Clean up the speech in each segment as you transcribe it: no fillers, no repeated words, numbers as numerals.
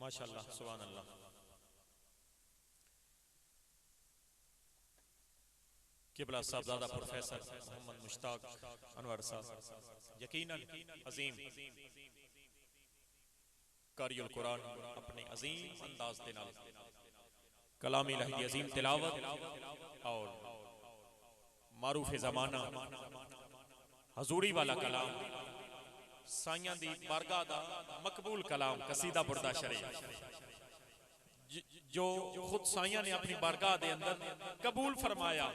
माशाअल्लाह सुभान अल्लाह। किबला साहबजादा प्रोफेसर मोहम्मद मुश्ताक अनवर साहब यकीनन अजीम कारियुल कुरान अपने अजीम अंदाज के नाल कलाम इलाही दी अजीम तिलावत और मारूफ ज़माना हजूरी वाला कलाम साइयां दी बारगाह दा मकबूल कलाम कसीदा बुरदा शरीफ जो खुद साइयां ने अपनी बारगाह दे अंदर कबूल फरमाया,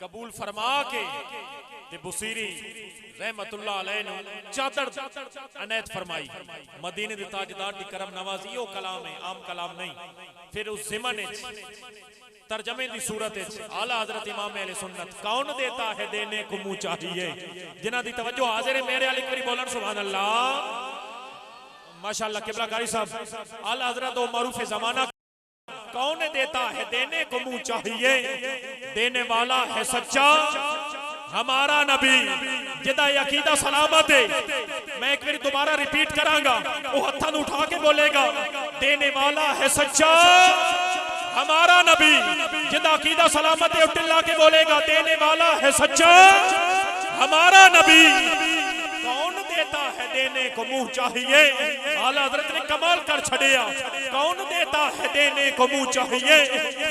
कबूल फरमा के ते बुसीरी रहमतुल्लाह अलैह नु चादर अनैत फरमाई। मदीने दे ताजदार दी करम नवाजी ओ कलाम है, आम कलाम नहीं। फिर उस ज़िमन तर्जमे की सूरत आला हजरत इमाम अहले सुन्नत कौन देता है देने को मुंह चाहिए, जिन्हां दी तवज्जो हाजिर है मेरे अली करी बोलन सुभान अल्लाह माशाअल्लाह। किबला कारी साहब आला हजरत ओ मारूफ ज़माना कौन देता है देने को मुंह चाहिए, देने वाला है सच्चा हमारा नबी जिदा अकीदा सलामत है। मैं एक बार दोबारा रिपीट करांगा, वो हत्थां उठा के बोलेगा देने वाला है सच्चा हमारा नबी जिदा अकीदा सलामत है। टिल्ला के बोलेगा देने वाला है सच्चा हमारा नबी। कौन देता है देने को मुंह चाहिए, आला हजरत ने कमाल कर छड़िया। कौन देता है देने को मुंह चाहिए।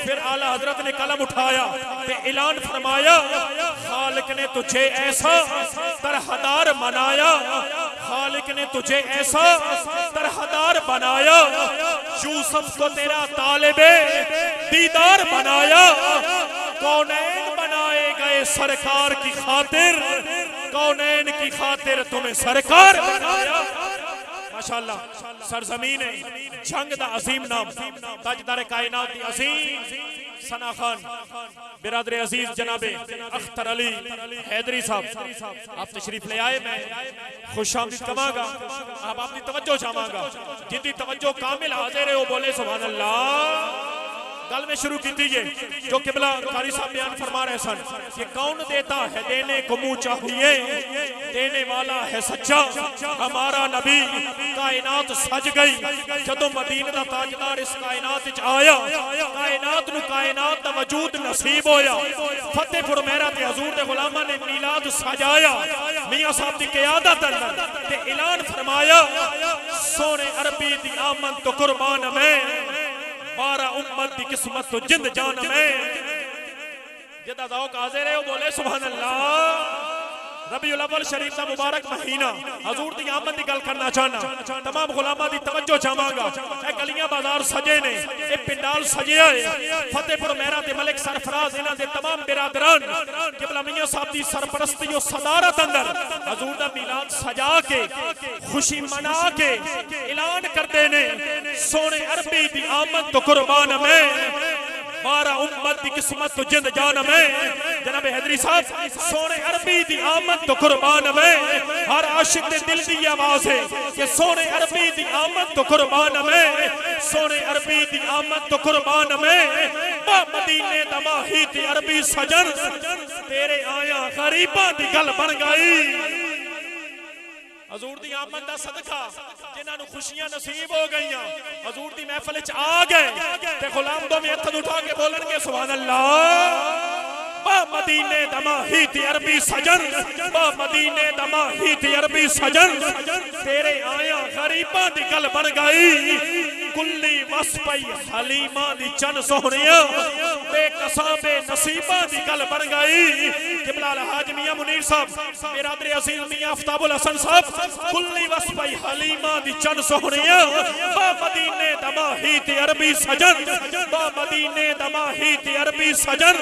फिर आला हजरत ने कलम उठाया ते ऐलान फरमाया खालिक ने तुझे ऐसा तरहदार बनाया, खालिक ने तुझे ऐसा तरहदार बनाया, यूसुफ को तेरा तालिबे दीदार बनाया। कौनैन बनाए गए सरकार की खातिर, कौनैन की खातिर तुम्हें सरकार बनाया। माशाअल्लाह सरजमीन जंग दा अजीम नाम ताजदार कायनात दी अजीम सना खान बिरादर अजीज जनाबे अख्तर अली हैदरी साहब आप तशरीफ ले आए। मैं खुशामदीद कमांगा, आप अपनी तवज्जो चाहांगा, जिंदी तवज्जो कामिल हाजिर है वो बोले सुभान अल्लाह। गल में शुरू की थी जो किबला कारी साहब बयान फरमा रहे सन कि कौन देता है देने को मुंह चाहिए, देने वाला है सच्चा हमारा नबी। कायनात सज गई जदों मदीने दा ताजदार इस कायनात विच आया, कायनात नु कायनात दा वजूद नसीब होया। फतेहपुर मेहरा ते हजूर दे गुलामां ने मीलाद सजाया, मियां साहब दी क़यादत अंदर ते ऐलान फरमाया सोने अरबी दी आमद तो कुर्बान मैं, 12 उम्मत की किस्मत तो जिंद जान में। जिदा ज़ौक़ हाज़िर है वो बोले सुभान अल्लाह। रबीउल अव्वल शरीफ का मुबारक महीना हजूर दी आमद की गल करना चाहना, तमाम गुलामा दी तवज्जो चाहांगा। ए गलियां बाजार सजे ने, ए पिंडाल सजिया है। फतेहपुर मेहरा ते मलिक सरफराज इन्हां दे तमाम बिरादरान किबला मियां साहब दी सरपरस्ती और सदारत अंदर हजूर दा मिलाद सजा के खुशी मना के ऐलान करते ने सोने अरबी दी आमद तो कुर्बान मैं, 12 उम्मत की किस्मत तो जिंद जान में। जनाब हैदरी साहब सोने अरबी दी आमद तो कुर्बान में, हर आशिक दे दिल दी आवाज है कि सोने अरबी दी आमद तो कुर्बान में, सोने अरबी दी आमद तो कुर्बान में। मदीने दा माही ते अरबी सजन तेरे आया गरीबां दी गल बन गई। हजूर दी आमद दा सदका जिन्हां नूं खुशियां नसीब हो गई, हजूर दी महफिल च आ गए ते गुलाम दो में हथ उठा के बोलणगे सुभान अल्लाह। बा मदीने दा माही ते अरबी सजन, बा मदीने दा माही ते अरबी सजन तेरे आया गरीबां दी गल बन गई। कुल्ली वस पई हलीमा दी चन सोहणिया, बेकसां बेनसीबां दी गल बन गई। किबला हाज मियां मुनीर साहब बिरादर अजीज मियां आफ्ताबुल हसन साहब कुल्ली वस पई हलीमा दी चन सोहणिया, बा मदीने दा माही ते अरबी सजन, बा मदीने दा माही ते अरबी सजन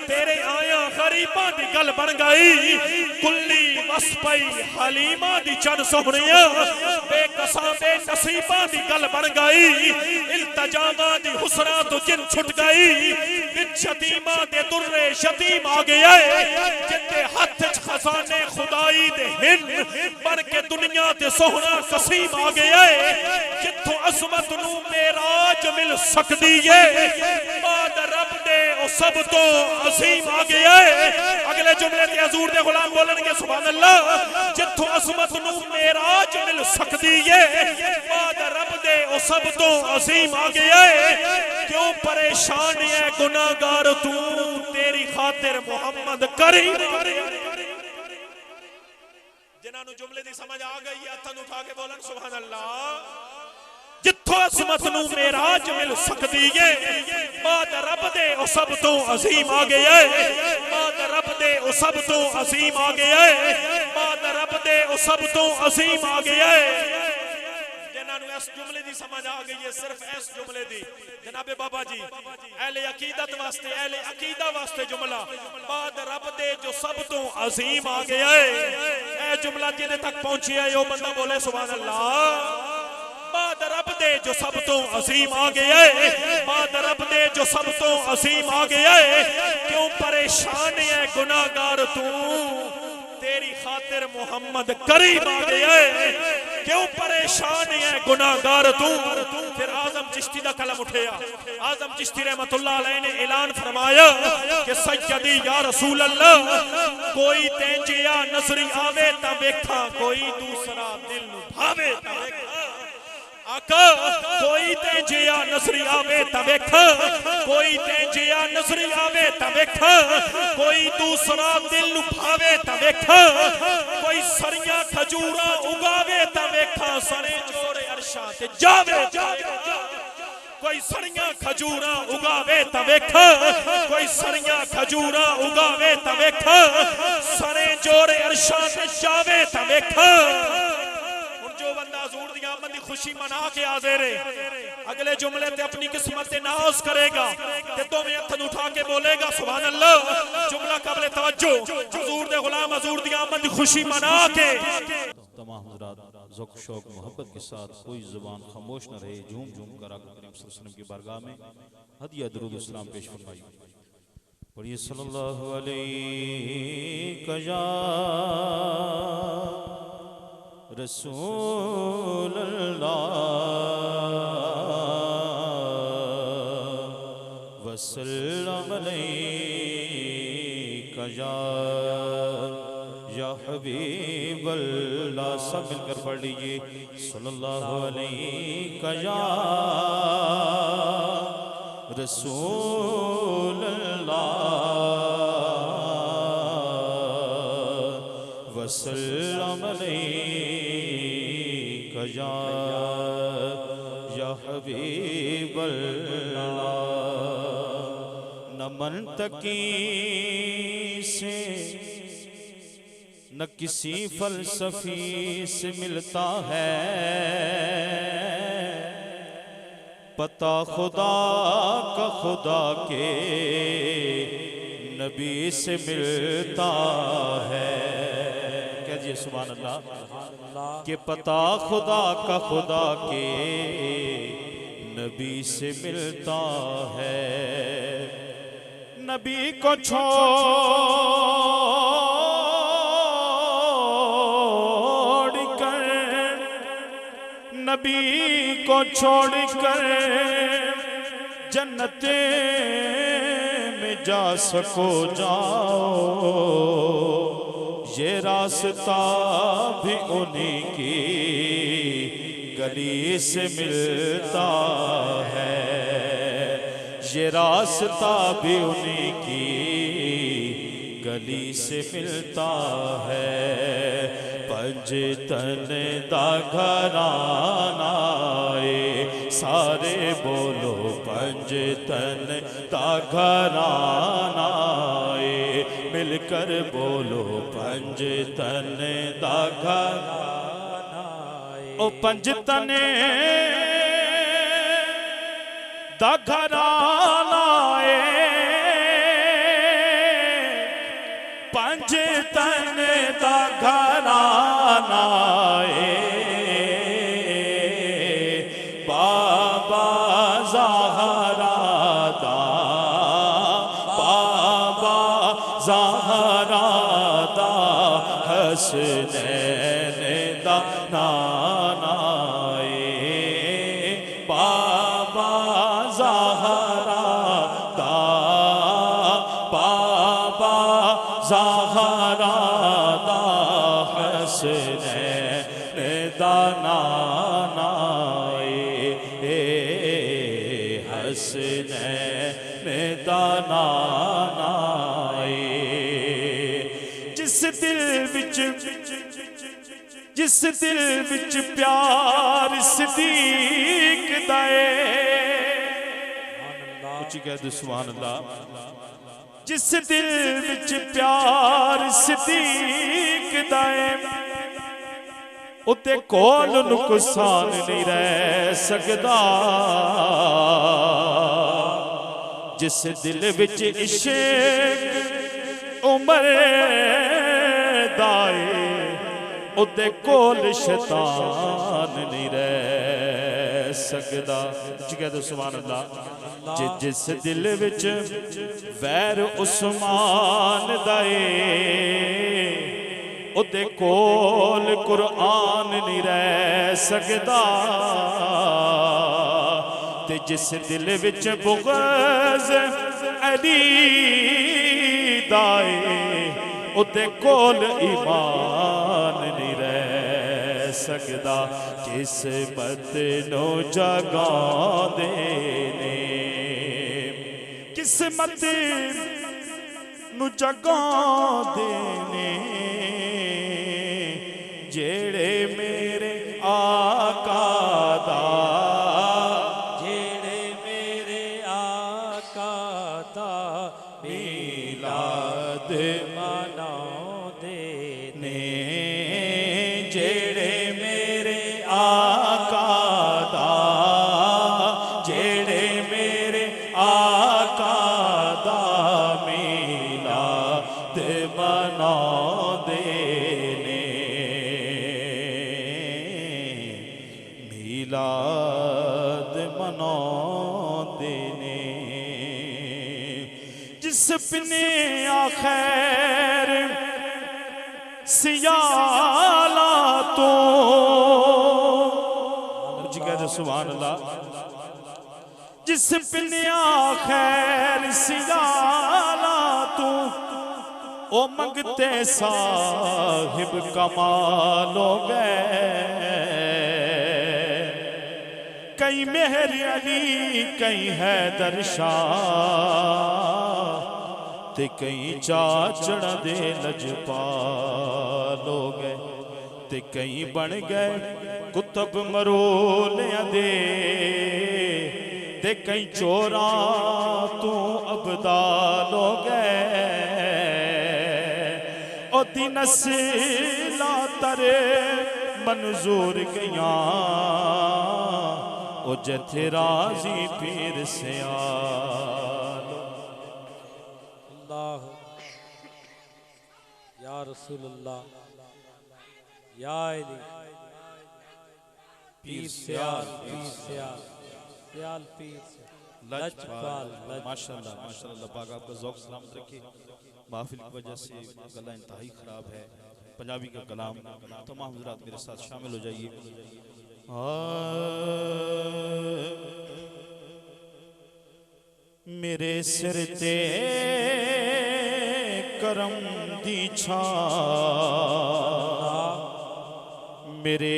तेरे आया गरीबां दी गल बन गई। कुल्ली वस पई हलीमा दी चन सोहणिया, बेकसां बेनसीबां दी गल बन गई। इल्तजामा दी हुसना तो जिन छुट गई, यतीमा दे दुर्रे यतीम आ गया। जिते हाथ च खजाने खुदाई दे हिन बन के दुनिया ते सोहना कसीम आ गया। जिथों अजमत नू मेराज मिल सकदी है, बाद रब दे ओ सब तो अजीम आ गया। अगले जुमले ते हजूर दे गुलाम बोलणगे सुभान अल्लाह जिथों असमत नू मेराज मिल सकदी है बाद रब दे ओ सब तो अजीम आ गया है क्यों परेशान है गुनाहगार तू तेरी खातिर मोहम्मद करीम जिन्हां नू जुमले दी समझ आ गई है हथां उठा के बोलन सुभान अल्लाह जिथों असमत नू मेराज मिल सकदी है बाद रब दे ओ सब तो अजीम आ गया है बाद रब दे ओ सब तो अजीम आ गया है बाद रब दे ओ सब तो अजीम आ गया है जिन्हां नू इस जुमले दी समझ आ गई है सिर्फ इस जुमले दी जनाबे बाबा जी अहले अकीदत वास्ते अहले अकीदा वास्ते जुमला बाद रब दे जो सब तो अजीम आ गया है ए जुमला जिदे तक पहुंचिया है ओ बंदा बोले सुभान अल्लाह बाद रब दे जो सब तो अजीम आ गया है बाद रब दे जो सब तो अजीम आ गया है क्यों परेशान है गुनाहगार तू तेरी खातिर मोहम्मद करीम आ गया है क्यों परेशान है गुनाहगार तू फिर आजम चिश्ती दा कलम उठया आजम चिश्ती रहमतुल्लाह अलैह ने ऐलान फरमाया कि सैयदी या रसूल अल्लाह कोई तेंजिया नजरी आवे ता वेखा कोई दूसरा दिल नु भावे ता वेखा आका कोई तेजिया नजरी आवे ता वेख कोई तेजिया नजरी आवे ता वेख कोई दूसरा दिल नु भावे ता वेख कोई सरियां खजूरा उगावे ता वेखा सने जोरे अरशा ते जावे कोई सरियां खजूरा उगावे ता वेख कोई सरियां खजूरा उगावे ता वेख सने जोरे अरशा ते जावे ता वेख जो बंदा हजूर दी आमद दी खुशी मना के हाजिर है अगले जुमले ते अपनी किस्मत ते नाज करेगा ते दोवें हथ उठा के बोलेगा सुभान अल्लाह जुमला काबिल तवज्जो हजूर दे गुलाम हजूर दी आमद दी खुशी मना के तमाम हज़रात ज़ौक़ शौक़ मोहब्बत के साथ कोई ज़ुबान खामोश न रहे झूम झूम कर आका करीम सल्लल्लाहु अलैहि वसल्लम की बारगाह में हदिया दुरूद इस्लाम पेश फरमाइए पढ़िए सल्लल्लाहु अलैहि या रसूल अल्लाह वसल्लम अलैका या हबीब अल्लाह सब मिलकर पढ़ लीजिए सल्लल्लाहु अलैका या रसूल अल्लाह वसल्लम अलैका या हबीब अल्लाह न मंतकी से न किसी फलसफी से मिलता है पता खुदा का खुदा के नबी से मिलता है क्या जी सुभान अल्लाह के पता खुदा का खुदा के नबी से मिलता है नबी को छोड़कर नबी को छोड़कर जन्नते में जा सको जाओ ये रास्ता भी उन्हीं की गली से मिलता है ये रास्ता भी उन्हीं की गली से मिलता है पंजतन दा घराना सारे बोलो पंजतन दा घराना मिलकर बोलो पंजतन दा घराना ओ पंजतन दा घराना पंजतन दा घराना बाबा ज़हरा दा बाबा ज़हरा दा हसनैन दा नाना बाबा ज़हरा दा बाबा ज़हरा ज़हरा दा हसनैन दा नाना हसनैन दा नाना जिस दिल विच प्यार सदीक दाए उच्ची कह दे सुभान अल्लाह जिस दिल विच प्यार सदीक दाए उते कोल नुकसान नहीं रह सकदा जिस दिल विच इश्क उमर दाए उते कोल शैतान नहीं रह सकदा जिगर सुभान अल्लाह जिस दिल विच वैर उस्मान दाए उते कोल कुरान नहीं रह सकदा ते जिस दिल विच बुग़्ज़ अली दाए उते कोल ईमान नहीं रह सकदा किस्मत नो जगांदे ने किस्मत नु जगांदे ने जेड़े मेरे आका दा जेड़े मेरे आका दा मिलाद मनाउंदे ने जेड़े मेरे आका दा जेड़े मेरे आका दा मिलाद मनाउंदे ने मिलाद मनाउंदे ने जिस पिने आखैर सियाला तो जिगर सुभान अल्लाह जिस पिने आखैर सियाला तो ओ मंगते साहिब कमाल हो गए कई मेहर अली कई हैदर शाह ते कई चाचड़ दे लजपाल हो गए ते कई बन गए कुतब मरोलियां दे ते कई चोरा तू अबदाल हो गए ओ दी नस्ला तरे मंजूर गया ओ जथे राजी पीर सियाल अल्लाह या रसूल अल्लाह या अली पीर सियाल पीर लजपाल माशाअल्लाह माशाअल्लाह पाक आपका ज़ौक़ सलामत रखे महफिल की वजह से गला इंतहाई ख़राब है पंजाबी का कलाम तमाम हज़रात मेरे साथ शामिल हो जाइए मेरे सिर ते करम दी छां मेरे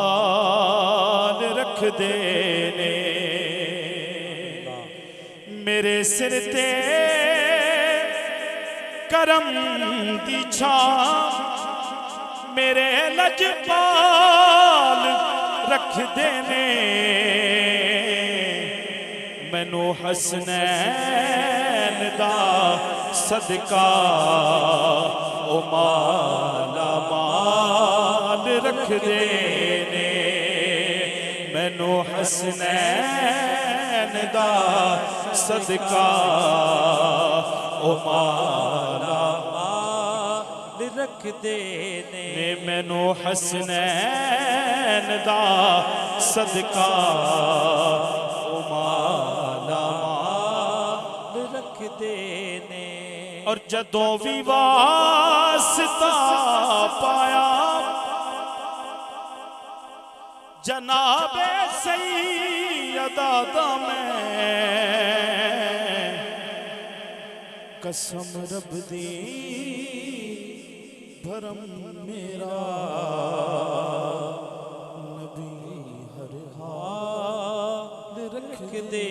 लजपाल रख दे ने मेरे सिर ते करम दी छां मेरे लजपाल रख दे ने मैनू हसनैन दा सदका ओ माला माल रख दे ने मैनू हसनैन दा सदका ओ माला माल रख दे ने मैनू हसनैन दा सदका ओ माला माल रख दे ने और जदों भी वास्ता पाया जनाबे सैयदा दा मैं कसम रब दी भरम मेरा नबी हर हाल रख दे